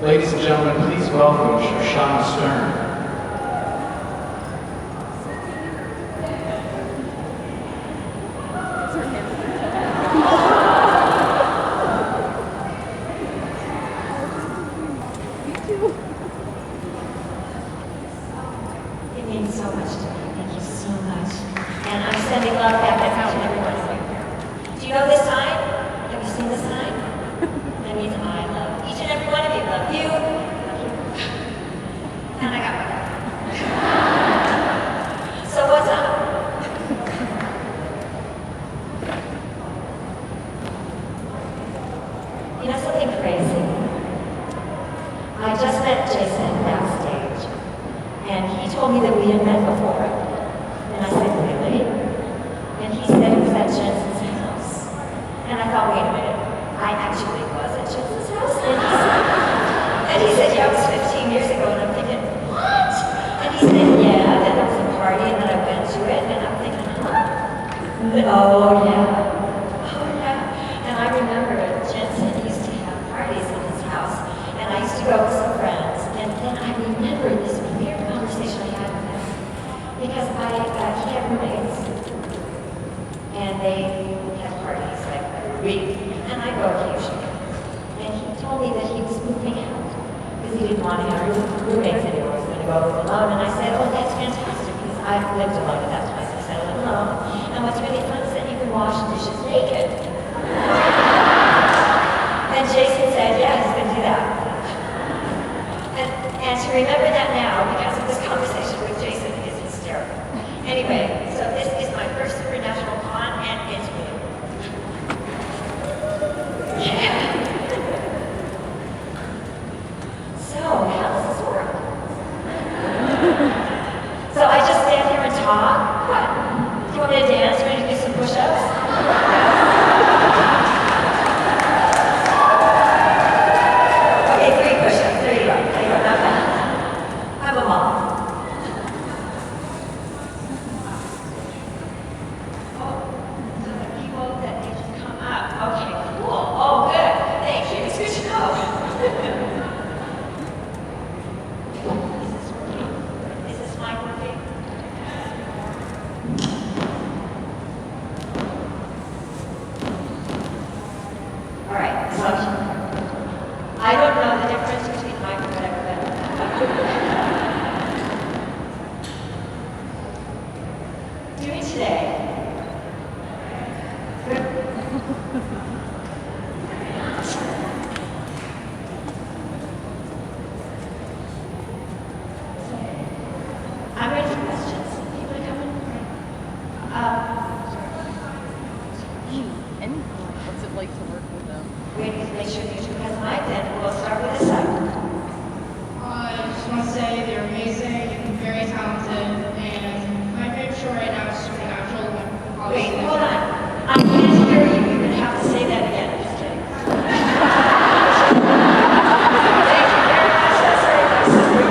Ladies and gentlemen, please welcome Shoshannah Stern. It means so much to me. Thank you so much. And I'm sending love back to everyone of you. Do you know this sign? Have you seen the sign? That means I love each and every one of you. Love you. Love you. And I got my back. So what's up? You know something crazy? I just met Jason backstage, and he told me that we had met before. And I said, really? And he said it was at Jensen's house. And I thought, wait a minute, I actually was at Jensen's house? And he said, yeah, it was 15 years ago. And I'm thinking, what? And he said, yeah, that there was a party, and then I went to it, and I'm thinking, huh? Oh, yeah. Oh, yeah. And I remember Jensen used to have parties in his house, and I used to go with some friends. And then I remember this weird conversation I had with him, because he had roommates, and they had parties like every week, and I go occasionally. And he told me that he was moving out because he didn't want to have roommates anymore. He was going to go alone. And I said, oh, that's fantastic, because I've lived alone at that time. So I said, I live alone. And what's really fun is that you can wash dishes naked. And Jason said, yeah, he's going to do that. And to remember that now, because of this conversation with Jason, is hysterical. Anyway, so this is my first supernatural con, and it's real. Yeah. So, how does this work? So I just stand here and talk? What? Do you want me to dance? Do you want me to do some push-ups? Okay, 3 push-ups. There you go. There you go. Not bad. I'm a mom. Oh, so the people that they just come up. Okay, cool. Oh, good. Thank you. It's good to know. Is this working? Is this mic working? All right. So I don't know the difference between mic and whatever, but doing today. Good. I'm ready for questions. People are coming. And what's it like to work with them? Wait, make sure that you has mic, then we'll start with this side. I just want to say they're amazing and very talented, and my favorite show right now is Supernatural. Wait, hold on. I can't hear you. You're going to have to say that again. I'm just kidding. Thank you very much. That's very nice of you.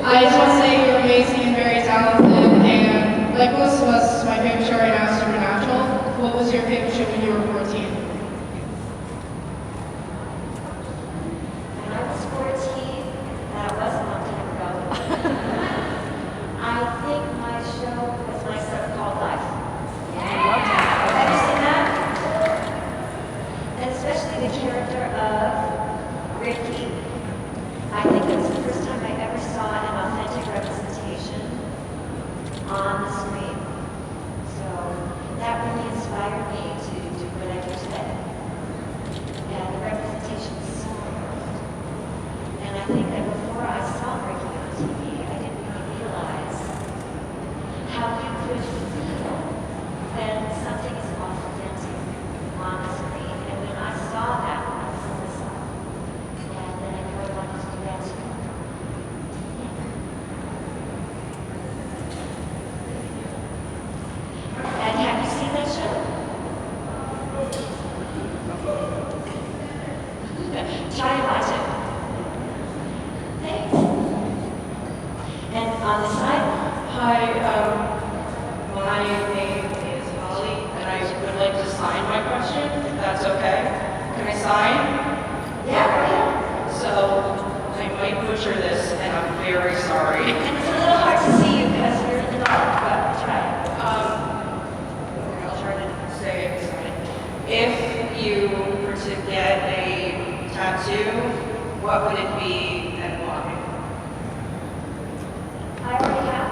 I just want to say you're amazing and very talented, and like most of us, my favorite show right now is Supernatural. What was your favorite show when you were 14? When I was 14, that was a long time ago. I think my show was my so-called life. Have you seen that? And especially the character of Ricky. I think it was the first time I ever saw an authentic representation on the screen. So that really inspired me to do what I do today. And the representation is so important. And I think that before I saw Ricky on TV, I didn't really realize how you could feel when something is authentic on the screen. And when I saw that, I was on the side. And then I really wanted to do that too. And have you seen that show? Try and watch it. Thanks. And on the side? Hi, my name is Holly, and I would like to sign my question, if that's If you were to get a tattoo, what would it be and why? I already have.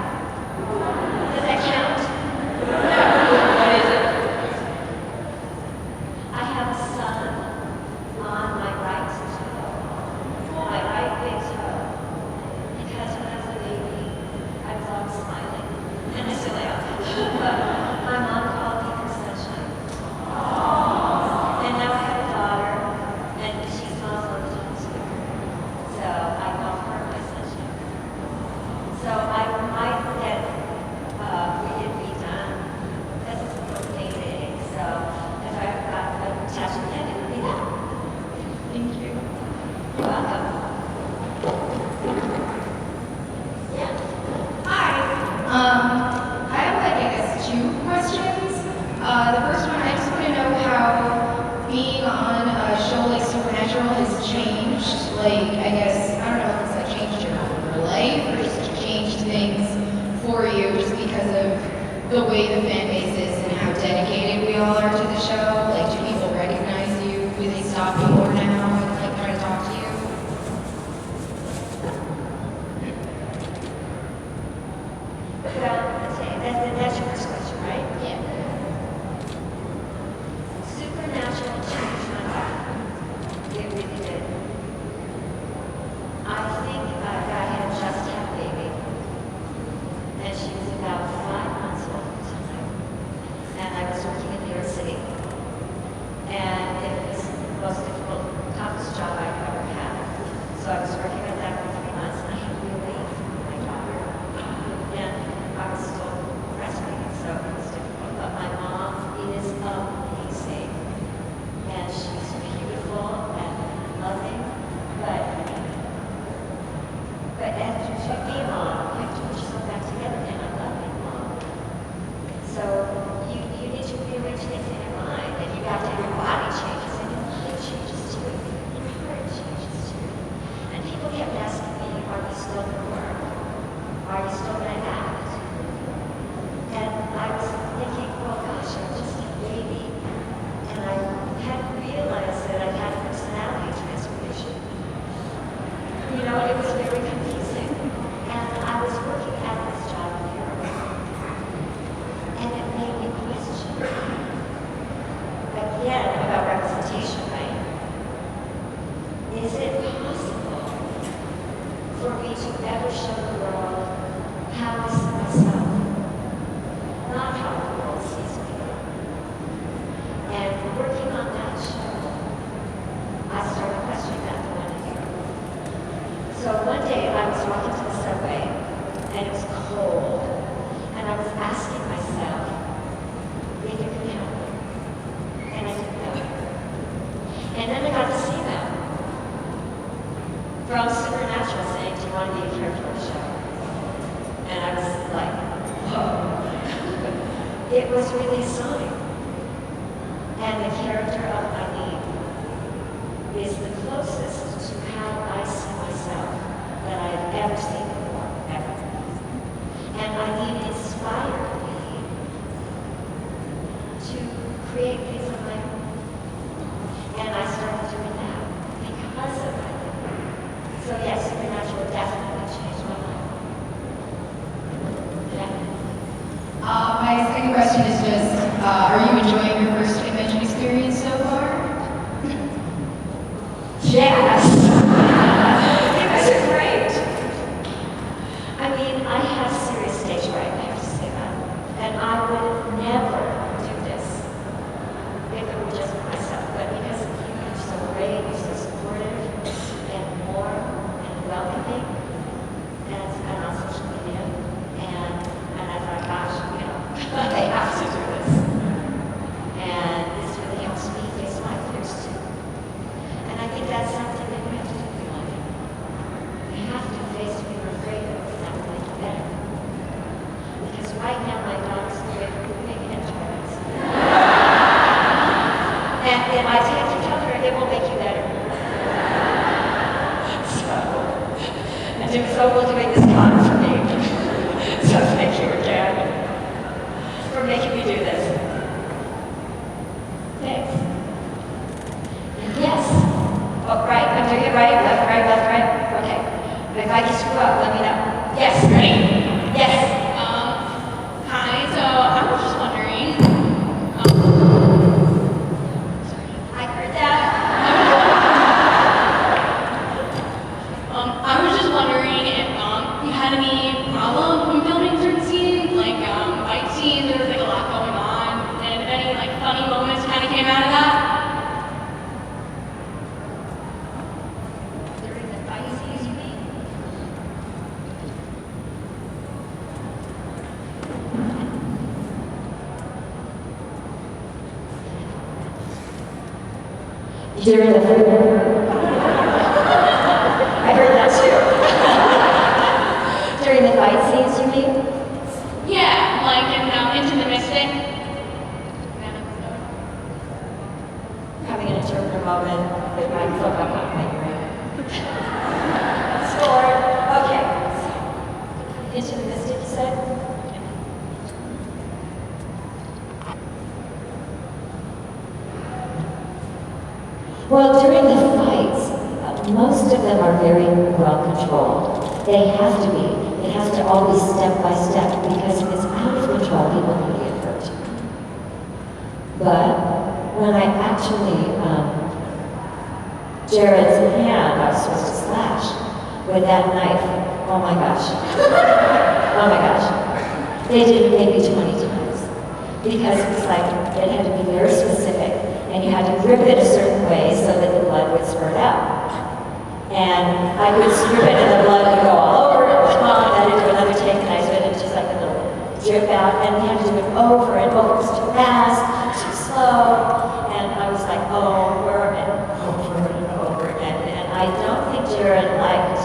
Does that count? What is it? I have a sun on my right toe, my right big toe, because when I was a baby, I was always smiling, and I still am. But my mom called me her sunshine. And now I have a daughter, and she smiles all the time too. So I call her my sunshine. So I might get redone because it's motivating. So if I got a tattoo, then it would be that. Thank you. You're welcome. Yeah. Hi. I have like, I guess, two questions. The first one, I just want to know how being on a show like Supernatural has changed, like, I guess, I don't know if it's like changed your life or just changed things for you just because of the way the fan base is and how dedicated we all are to the show. Like, do people recognize you? Do they stop you more now and like try to talk to you? Well, okay, that's your first question, right? Yeah. Supernatural changed my life. It really did. I think I had just had a baby, and she was about 5 months old at the time. And I was working in New York City, and it was the most difficult, toughest job I've ever had. So I was working at that for 3 months, and I had to be away from my daughter. And I was still breastfeeding, so it was difficult. But my mom is amazing, and she's beautiful and loving. But after to be a mom, you have to put yourself back together, and I love being a mom. So you need to rearrange things in your mind, and you have to have your body changes, and your mind changes too, and your heart changes too. And people kept asking me, are you still going to work? Are you still going to act? And I was thinking, oh gosh, I'm just a baby. And I hadn't realized that I had a personality transformation. You know, it was very confusing. And I was working at this job here. And it made me question, again, about representation, right? Is it possible for me to ever show the world how I see myself, not how the world sees me? And working on that show, I started questioning that for 1 year. So one day I was walking to the subway, and it was cold, and I was asking myself if it could help me, and I didn't know. And then I got this email from Supernatural saying, do you want to be a character on the show? And I was like, whoa. It was really a sign. And the character of Eileen is the closest to how I see myself that I've ever seen before, ever. And Eileen inspired me to create things of my own. And I started doing that because of Eileen. So yes, Supernatural definitely changed my life. Definitely. My second question is just, are you enjoying your first convention experience so far? Yes. It was great. I mean, I have serious stage fright, I have to say that. And I would never do this if it were just for myself. But because of you, you're so great, you're so supportive, and warm, and welcoming, and on social media. And I thought, gosh, you know, I have to do this. And this really helps me face my fears too. And I think that's something that you have to do in life. You have to face what you're afraid of, and that will make you better. Because right now, my daughter's afraid of moving and toilets. And I have to tell her it won't make you better. And it was so cool doing this con for me. So thank you again for making me do this. Thanks. right, left, right, left, right. Okay. If I screw up, let me know. Yes, ready? Yes. Hi, so I was just wondering, I heard that. I was just wondering if you had any problem when filming certain scenes, like fight scenes. There was like a lot going on, and if any like funny moments kind of came out of that. During the fight scenes, you mean? During the I heard that too. During the fight scenes, you mean? Yeah, like in Into the Mystic. Having an interpreter moment with my foot up on my brain. Score. Okay. Into the Mystic, you said? Well, during the fights, most of them are very well controlled. They have to be. It has to all be step by step because if it's out of control, people can get hurt. But when I actually, Jared's hand, I was supposed to slash with that knife. Oh my gosh. Oh my gosh. They did it maybe 20 times because it was like, it had to be very specific. And you had to grip it a certain way so that the blood would spurt out. And I would grip it and the blood would go all over it. Well, and then I'd do another take and I'd do it just like a little drip out. And we had to do it over and over. It was too fast, too slow. And I was like, over and over and over again. And I don't think Jared liked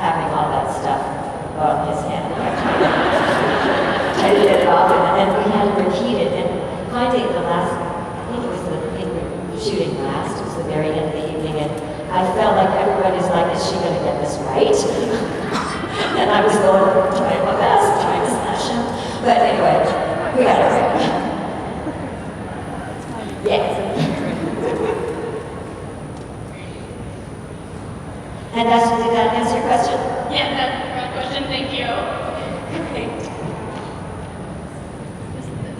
having all that stuff on his hand. I did it off and we had to repeat it. And finally, the last, I think it was the shooting last. It was the very end of the evening, and I felt like everybody's like, is she going to get this right? And I was going, trying my best, trying to slash him. But anyway, we got it right. Yes. And did that answer your question? Yeah, that's my question. Thank you. Great.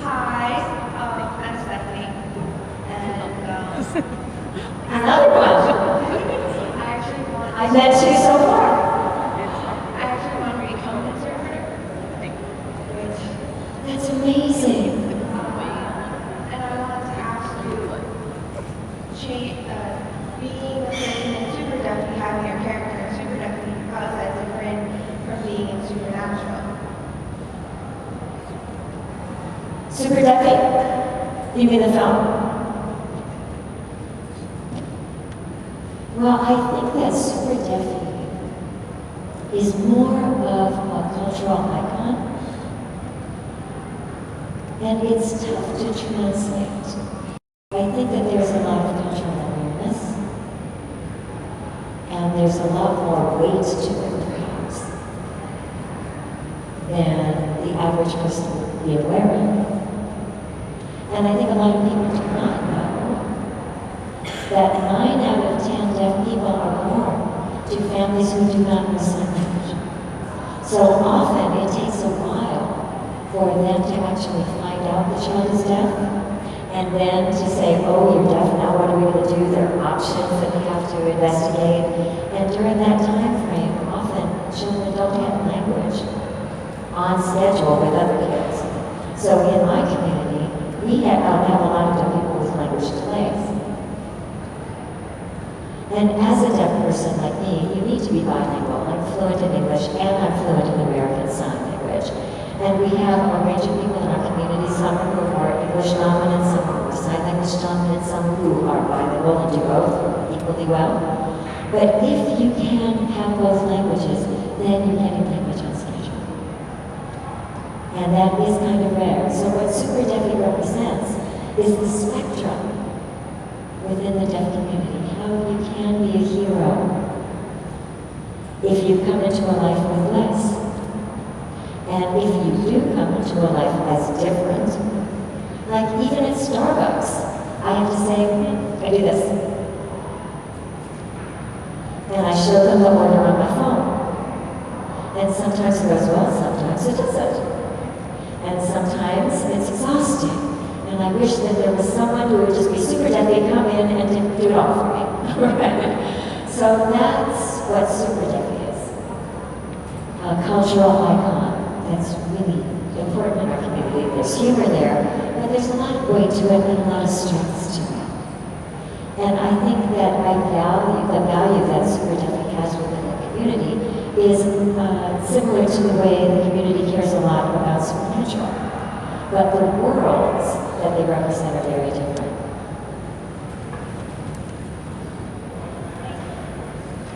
Hi, I'm Stephanie. And Another one. I've met two so far. I actually want to become an interpreter. That's amazing. And I wanted to ask you, being a person in Super Deputy, having your character in Super Deputy, how is that different from being in Supernatural? Super Deputy? You mean the film? Well, I think that Super Deputy is more of a cultural icon, and it's tough to translate. I think that there's a lot of cultural awareness, and there's a lot more weight to it, perhaps, than the average person would be aware of. And I think a lot of people do not know that 9 out of 10 deaf people are born to families who do not know sign language. So often it takes a while for them to actually find out the child is deaf, and then to say, oh, you're deaf, now what are we going to do? There are options that we have to investigate. And during that time frame, often children don't have language on schedule with other kids. So in my community, we have a lot of deaf people with language delays. And as a deaf person like me, you need to be bilingual. I'm fluent in English and I'm fluent in American Sign Language. And we have a range of people in our community, some who are more English dominant, some who are more sign language dominant, some who are bilingual and do both equally well. But if you can have both languages, then you're getting language on schedule. And that is kind of rare. So what Super Deputy represents is the spectrum within the deaf community. How you can be a hero if you come into a life with less. And if you do come into a life that's different, like even at Starbucks, I have to say, I do this. goes well, sometimes it doesn't. And sometimes it's exhausting. And I wish that there was someone who would just be super deadly, come in and do it all for me. Right? So that's what super deadly is. A cultural icon that's really important in our community. There's humor there, but there's a lot of weight to it and a lot of strength to it. And I think that the value that super deadly has within the community is similar to the way the community cares a lot about supernatural. But the worlds that they represent are very different.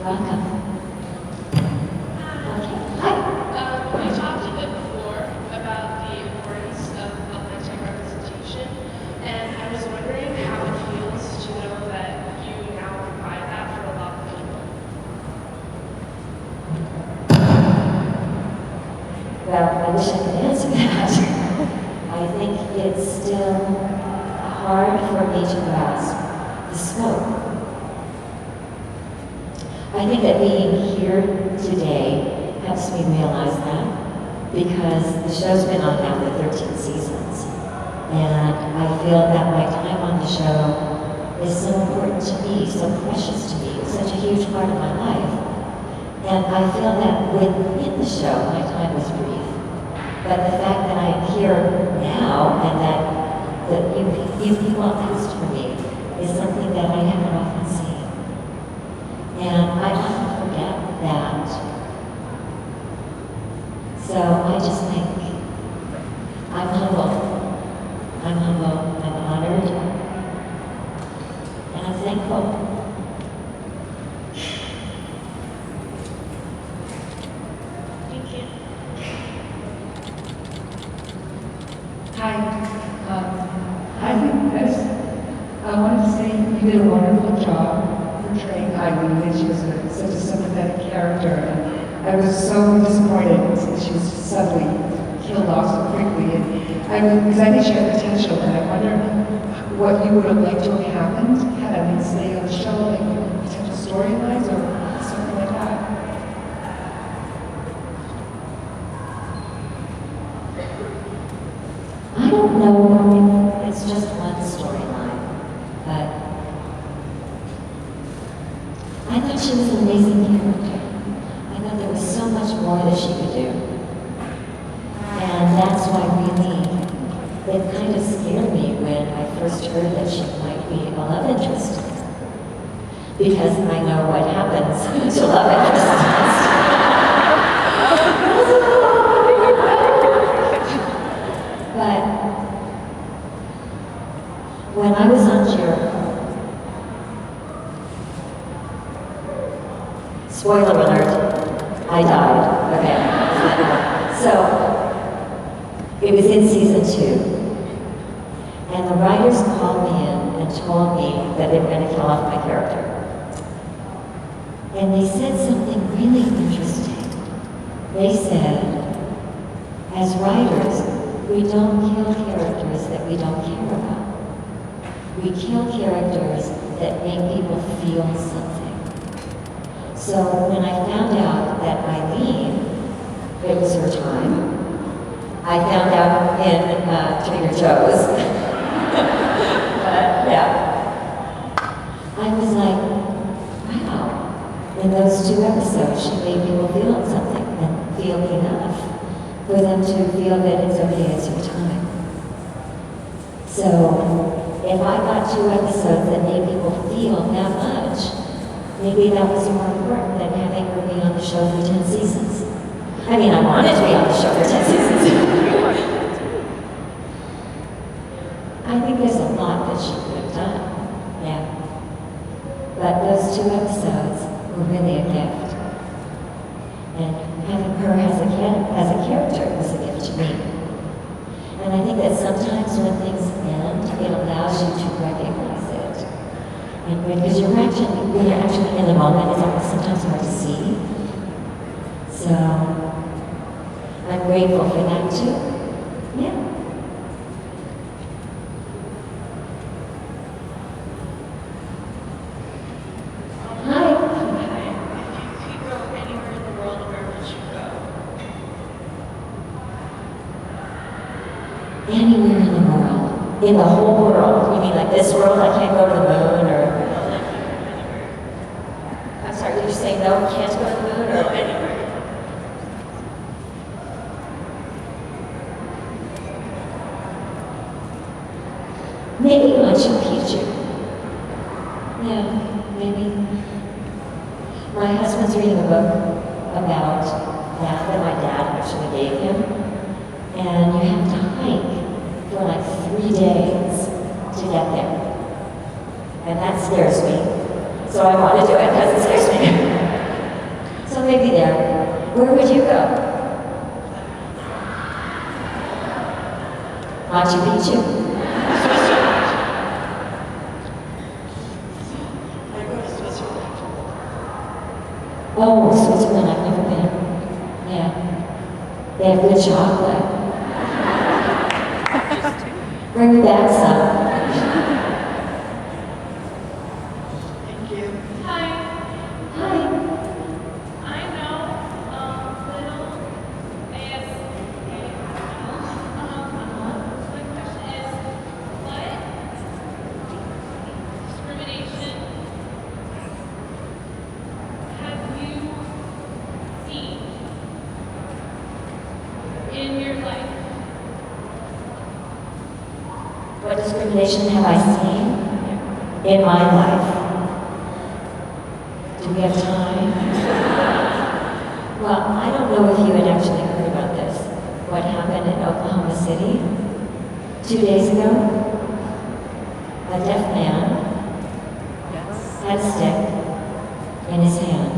Welcome. Okay. Hi. You talked a bit before about the importance of authentic representation, and I was wondering how it feels to know that you now provide that for a lot of people. Well, I wish I could answer that. I think it's still hard for me to grasp the scope. I think that being here today helps me realize that, because the show's been on now for 13 seasons. And I feel that my time on the show is so important to me, so precious to me, it's such a huge part of my life. And I feel that within the show, my time is brief. But the fact that I am here now and that you people asked for me is something that I haven't often seen. And I often forget that. So I just think I'm humble. I'm humble, I'm honored, and I'm thankful. Thank you. Hi. I wanted to say you did a wonderful job portraying Eileen, and she was such a sympathetic character. And I was so disappointed that she was suddenly killed off so quickly. Because I think she had potential, and I wonder what you would have liked to have happened had Eileen stayed on the show, like potential storylines or something like that. I don't know if it's just one storyline, but I thought she was an amazing character. I thought there was so much more that she could do. And that's why really, it kind of scared me when I first heard that she might be a love interest. Because I know what happens to love interests. But when I was on Jericho, spoiler alert, I died. Okay. So it was in season 2. And the writers called me in and told me that they were going to kill off my character. And they said something really interesting. They said, as writers, we don't kill characters that we don't care about. We kill characters that make people feel something. So when I found out that Eileen, it was her time, I found out in Trader Joe's. But yeah, I was like, wow. In those 2 episodes, she made people feel something and feel enough for them to feel that it's okay, it's your time. So if I got 2 episodes that made people feel that much, maybe that was more important than having her be on the show for 10 seasons. I mean, I wanted to be on the show for 10 seasons. I think there's a lot that she could have done, yeah. But those 2 episodes were really a gift. And having her as a character was a gift to me. And I think that sometimes when things end, it allows you to recognize it. And because when you're actually in the moment, it's sometimes hard to see. So I'm grateful for that too. Yeah. Anywhere in the world. In the whole world. You mean like this world? I can't go to the moon or... I'm sorry, did you say no, can't go to the moon or anywhere? Maybe Machu Picchu. Yeah, maybe. My husband's reading a book about that my dad actually gave him. And you have to hike for like 3 days to get there. And that scares me. So I want to do it because it scares me. So maybe there. Where would you go? Machu Picchu. Oh, Switzerland, I've never been. Yeah. They have good chocolate. Bring me back some. Thank you. Hi. Hi. I know little ASAL. My question is, what discrimination have you seen in your life? What discrimination have I seen in my life? Do we have time? Well, I don't know if you had actually heard about this. What happened in Oklahoma City 2 days ago? A deaf man had a stick in his hand.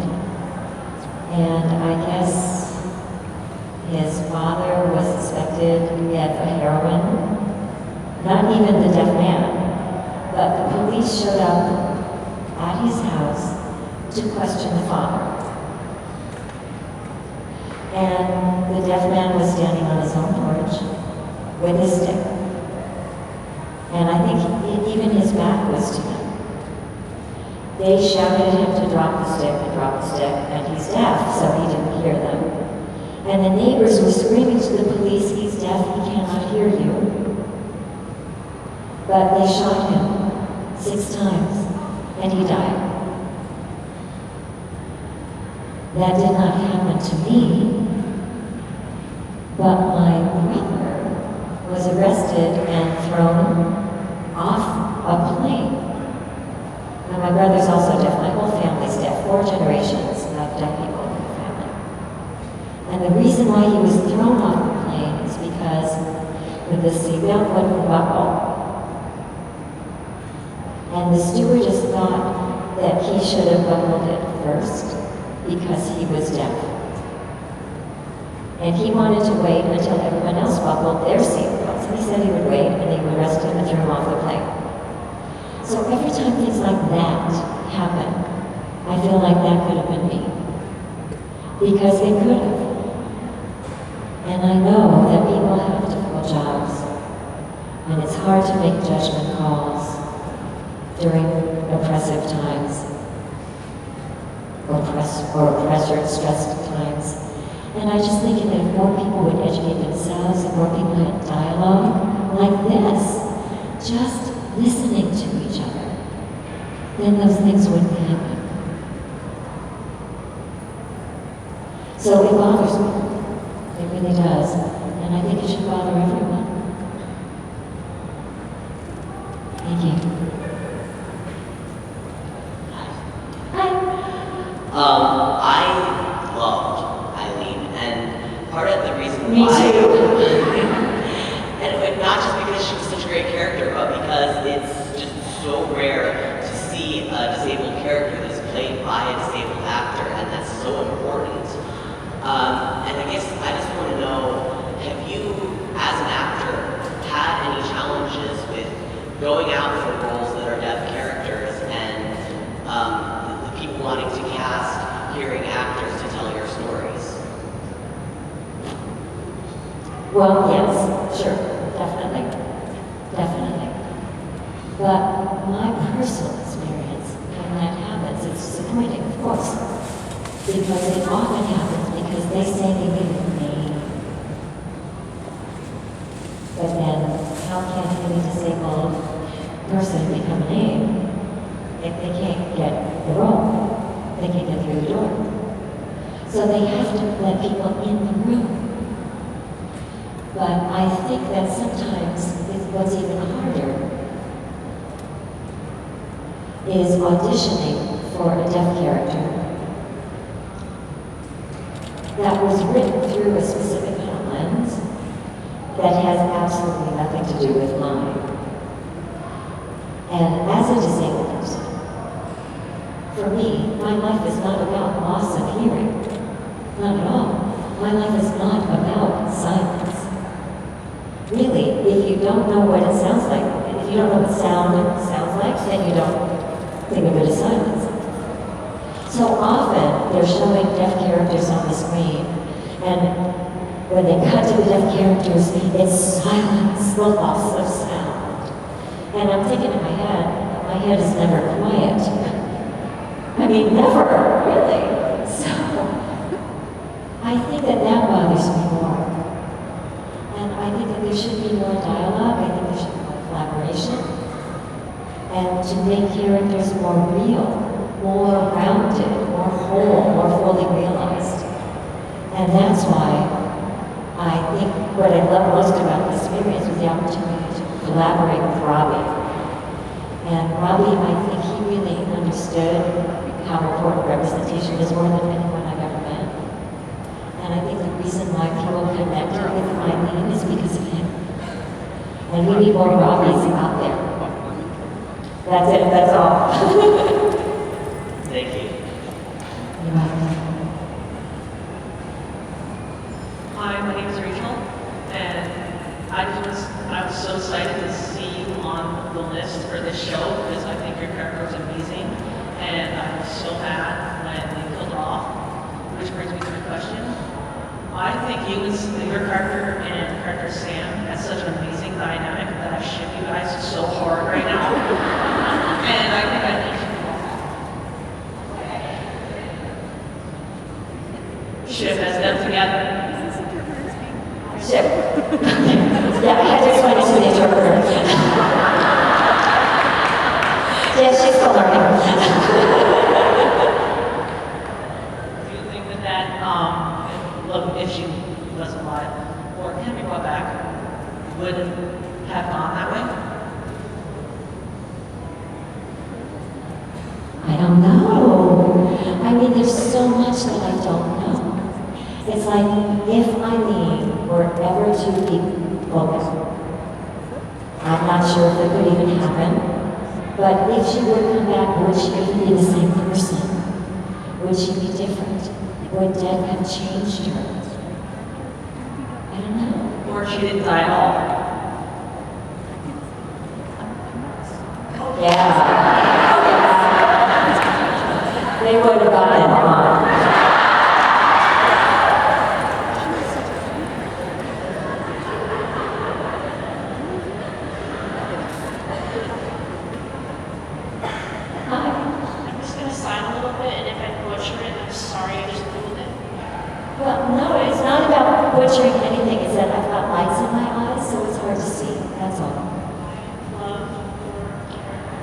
And I guess his father was suspected of heroin. Not even the deaf man, but the police showed up at his house to question the father. And the deaf man was standing on his own porch with his stick. And I think even his back was to them. They shouted at him to drop the stick, and he's deaf, so he didn't hear them. And the neighbors were screaming to the police, he's deaf, he cannot hear you. But they shot him 6 times, and he died. That did not happen to me, but my brother was arrested and thrown off a plane. Now my brother's also deaf, my whole family's deaf, 4 generations of deaf people in the family. And the reason why he was thrown off the plane is because the seatbelt wouldn't buckle. And the stewardess thought that he should have buckled it first because he was deaf. And he wanted to wait until everyone else buckled their seatbelts. And he said he would wait, and they would arrest him and throw him off the plane. So every time things like that happen, I feel like that could have been me. Because it could have. And I know that people have difficult jobs. And it's hard to make judgment calls during oppressive times, or pressured, stressed times. And I just think that if more people would educate themselves and more people had dialogue like this, just listening to each other, then those things wouldn't happen. So it bothers me. It really does. And I think it should bother everyone. Thank you. I loved Eileen, and part of the reason Me why, too. and not just because she was such a great character, but because it's just so rare to see a disabled character that's played by a disabled actor, and that's so important. And I guess I just want to know, have you, as an actor, had any challenges with going out for roles that are deaf characters and the people wanting to cast hearing actors to tell your stories? Well, yes, sure, definitely. Definitely. But my personal experience, when that happens, it's disappointing, of course. Because it often happens because they say they give it a name. But then any disabled person become an aide if they can't get the role, they can't get through the door. So they have to let people in the room. But I think that sometimes what's even harder is auditioning for a deaf character that was written through a specific kind of lens that has absolutely nothing to do with mine. And as a disabled person, for me, my life is not about loss of hearing. Not at all. My life is not about silence. Really, if you don't know what it sounds like, if you don't know what sound sounds like, then you don't think of it as silence. So often, they're showing deaf characters on the screen, and when they cut to the deaf characters, it's silence, the loss of sound. And I'm thinking in my head is never quiet. I mean, never, really. So, I think that bothers me more. And I think that there should be more dialogue, I think there should be more collaboration, and to make characters more real, more rounded, more whole, more fully realized. And that's why I think what I love most about this experience was the opportunity to collaborate with Robbie. And Robbie, I think he really understood how important representation is, more than anyone I've ever met. And I think the reason why people connected with Eileen is because of him. And we need more Robbies out there. That's it, that's all. Thank you. You're welcome. Hi, my name is Rachel, and I was so excited to see you on the list for this show because I think your character was amazing, and I was so mad when they killed her off, which brings me to my question. I think your character and character Sam has such an amazing dynamic that I ship you guys so hard right now, and I think I need you ship as them together. Ship. Yeah, I had to explain it to the interpreter. Yeah, she's still learning. Do you think if she was alive or can be brought back, would have gone that way? I don't know. I mean, there's so much that I don't know. It's like if Eileen were ever to be broken, I'm not sure if it could even happen, but if she would come back, would she even be the same person? Would she be different? Would death have changed her? I don't know. Or she didn't die at all? Yeah. They would have gotten it on. I'm just gonna sign a little bit, and if I butcher it, I'm sorry, I just Googled it. Well, no, it's not about butchering anything. It's that I've got lights in my eyes, so it's hard to see. That's all. Love your character.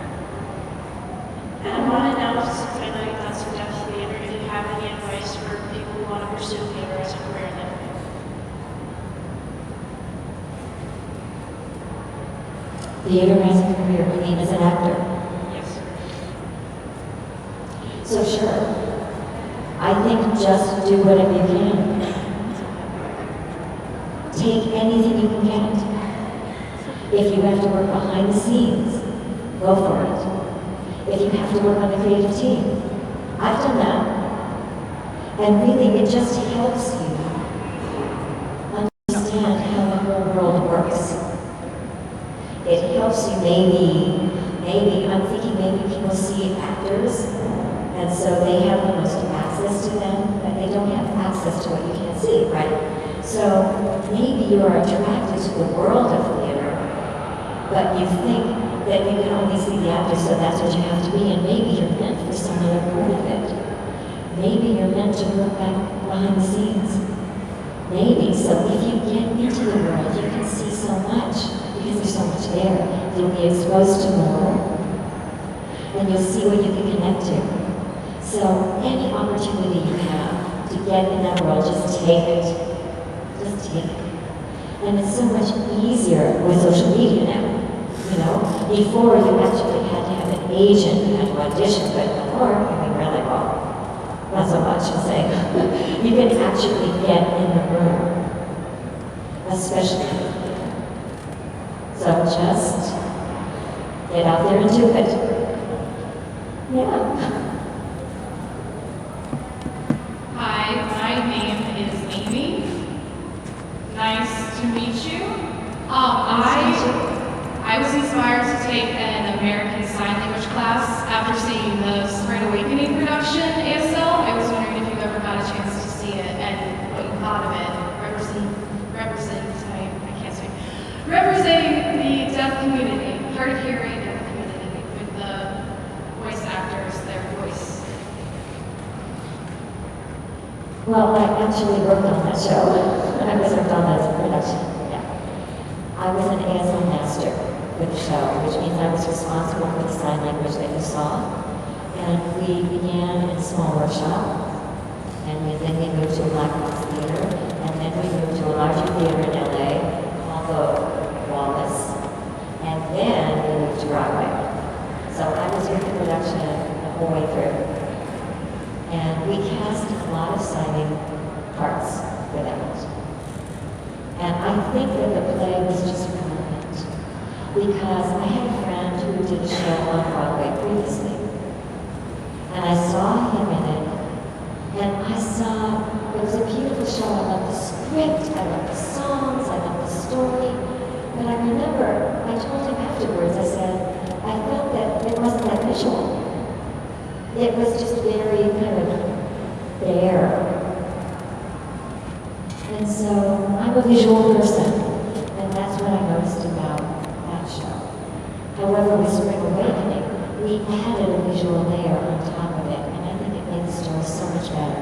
And I want to know, since I know you've done some deaf theater, if you have any advice for people who want to pursue theater as a career then. Theater as a career, I mean, as an actor. Yes. So sure, I think just do whatever you can. Take anything you can get. If you have to work behind the scenes, go for it. If you have to work on the creative team, I've done that. And really, it just helps you understand how the whole world works. It helps you maybe, I'm thinking maybe people see actors, and so they have the most access to them, but they don't have access to what you can't see, right? So maybe you are attracted to the world of theater, but you think that you can only see the actors, so that's what you have to be, and maybe you're meant for some other part of it. Maybe you're meant to work back behind the scenes. Maybe. So if you get into the world, you can see so much. You because there's so much there. You'll be exposed to more, and you'll see what you can connect to. So any opportunity you have to get in that world, just take it. Just take it. And it's so much easier with social media now. You know, before you actually had to have an agent, you had to audition, but before, I mean, really, well, not so much, I'm saying. You can actually get in the room, especially. So just get out there and do it. Yeah. Hi, my name is Amy. Nice to meet you. I was inspired to take an American Sign Language class after seeing the Spring Awakening production ASL. I was wondering if you ever got a chance to see it and what you thought of it, representing the deaf community, hard of hearing deaf community, with the voice actors, their voice. Well, I actually worked on that show. I was worked on that production. Yeah. I was an ASL master with the show, which means I was responsible for the sign language that you saw. And we began in a small workshop, and then we moved to a Black Box Theater, and then we moved to a larger theater in LA called the Wallace, and then we moved to Broadway. So I was with the production the whole way through. And we cast a lot of signing parts for that. And I think that the play was just brilliant, because I had a friend who did a show on Broadway previously, and I saw him in it, and it was a beautiful show. I loved the script, I loved the songs, I loved the story, but I remember, I told him afterwards, I said, I felt that it wasn't that visual. It was just very kind of bare. And so I'm a visual person, and that's what I noticed about that show. However, with Spring Awakening, we added a visual layer on top of it, and I think it made the story so much better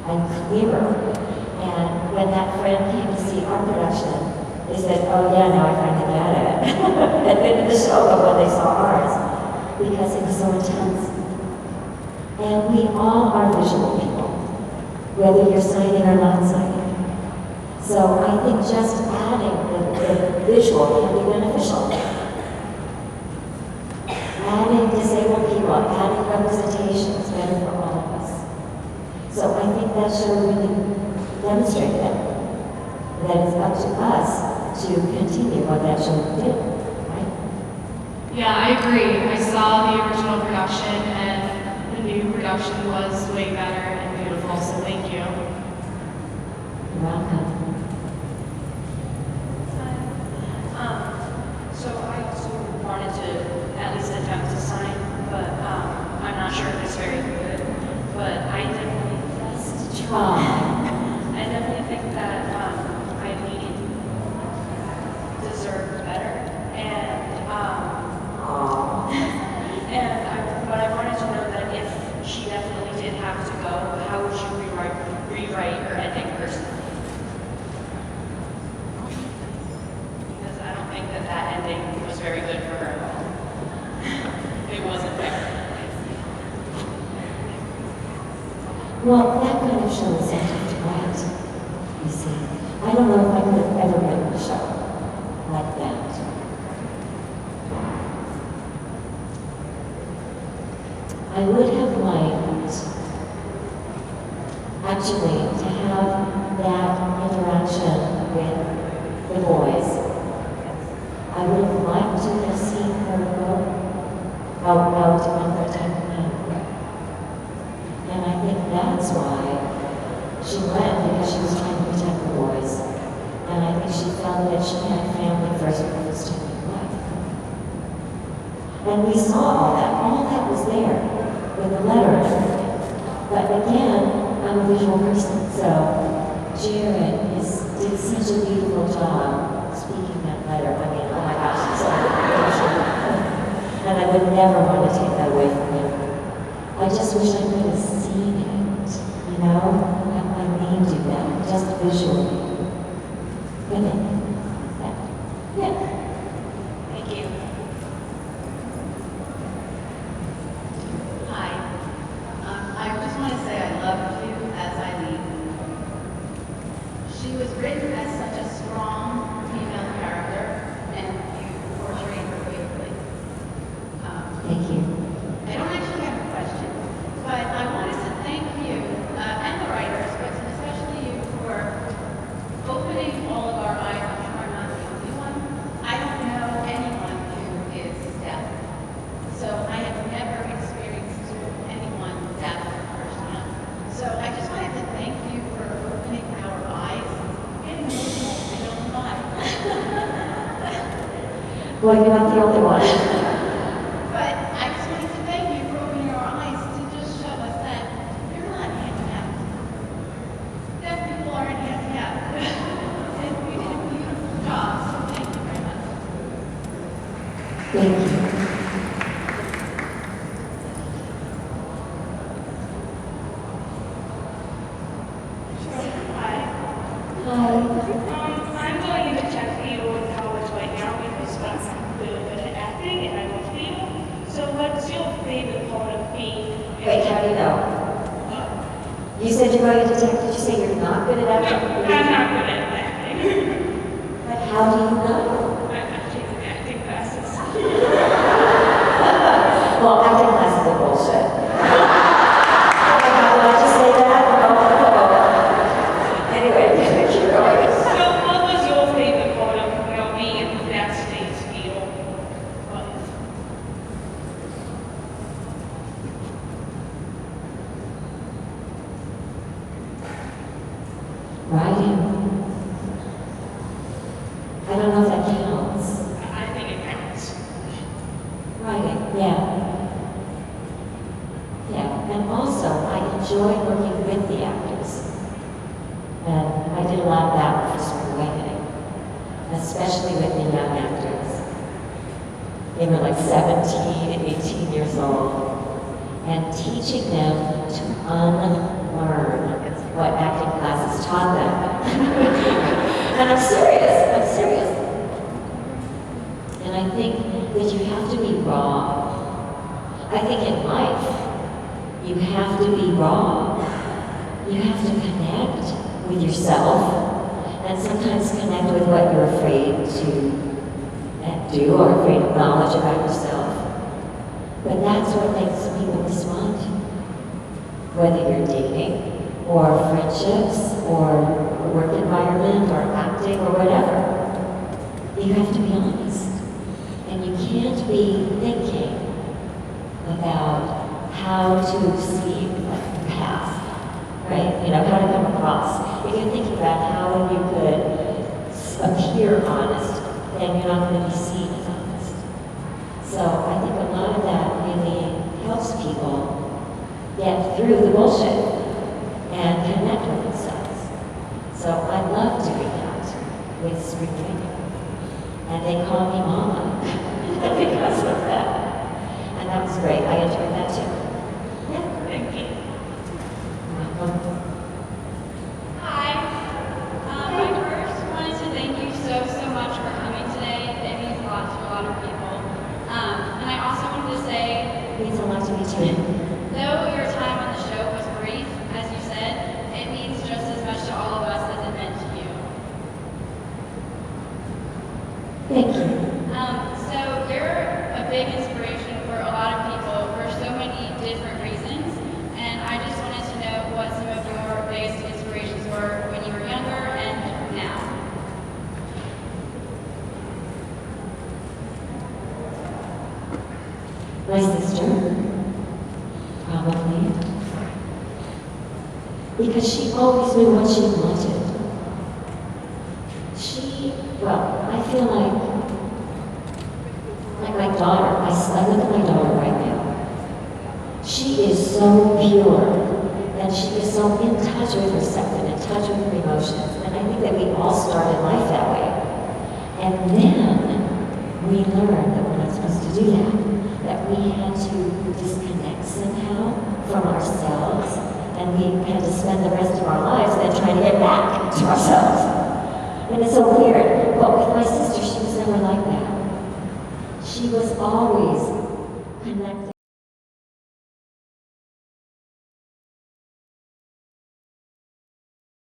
and clearer. And when that friend came to see our production, they said, oh yeah, now I finally get it. Had been to the show, but when they saw ours, because it was so intense. And we all are visual people, whether you're signing or not signing. So I think just adding the visual can be beneficial. Adding disabled people, adding representation is better for all of us. So I think that show really demonstrated that it's up to us to continue what that show did, right? Yeah, I agree. I saw the original production, and the new production was way better and beautiful, so thank you. You're welcome. So I also wanted to at least attempt to sign, but I'm not sure if it's very good. But I definitely think that Eileen deserved better. But I wanted to know that if she definitely did have to go, how would you rewrite her ending personally? Because I don't think that ending was very good for her at all. It wasn't fair. Well, that kind of show is something to write, you see. I don't know if I could have ever written a show like that. I would have liked, actually, to have that interaction with the boys. I would have liked to have seen her go out and protect me. And I think that's why she went, because she was trying to protect the boys. And I think she felt that she had family first before taking life. And we saw all that was there with the letter and everything. But again, I'm a visual person, so Jared did such a beautiful job speaking that letter. I mean, oh my gosh, it's so and I would never want to take that away from him. I just wish I could have seen it, you know? I mean, do that, just visually. Really? Yeah. Well, you're not the only one. But I just wanted to thank you for opening our eyes to just show us that you're not handicapped. Deaf people aren't handicapped. And you did a beautiful job, so thank you very much. Thank you. Hi. Hi. I'm going into tech field in college right now because I'm really good at acting and I love theater. So what's your favorite part of being? Wait, how do you know? You said you're going into tech. Did you say you're not good at acting? I'm not good at acting. But how do you know? I'm taking acting classes. Well, acting classes are bullshit. Oh my God, did I just say that? Oh. Anyway, keep going. So what was your favorite part of being in the backstage field? Writing. I don't know if that counts. I think it counts. Writing, yeah. Yeah, and also I enjoy working with the actors. And I did a lot of that for Spring Awakening, especially with the young actors. They were like 17, 18 years old, and teaching them to unlearn what acting classes taught them. And I'm serious. And I think that you have to be raw. I think in life, you have to be raw. You have to connect with yourself, and sometimes connect with what you're afraid to do or afraid of knowledge about yourself. But that's what makes people respond to you. Whether you're dating, or friendships, or a work environment, or acting, or whatever. You have to be honest. And you can't be thinking about how to seem like the past, right? You know, how to come across. If you're thinking about how you could appear honest, then you're not going to be seen as honest. So I think a lot of that really helps people get through the bullshit and connect with themselves. So I love doing that with Spring Awakening. And they call me Mama because of that. And that was great. I enjoyed that too. Yeah. Thank you. Welcome. Hi. I first wanted to thank you so much for coming today. It means a lot to a lot of people. And I also wanted to say, It means a lot to me too. though your time on the show was brief, as you said, it means just as much to all of us as it meant to you. Thank you. So you're a big inspiration for a lot of people for so many different reasons. And I just wanted to know what some of your biggest inspirations were when you were younger and now. My sister, probably. Because she always knew what she wanted. I feel like my daughter, I look at my daughter right now. She is so pure, and she is so in touch with herself and in touch with her emotions. And I think that we all started life that way. And then we learned that we're not supposed to do that we had to disconnect somehow from ourselves, and we had to spend the rest of our lives then trying to get back to ourselves. And it's so weird, but with my sister, she was never like that. She was always connected.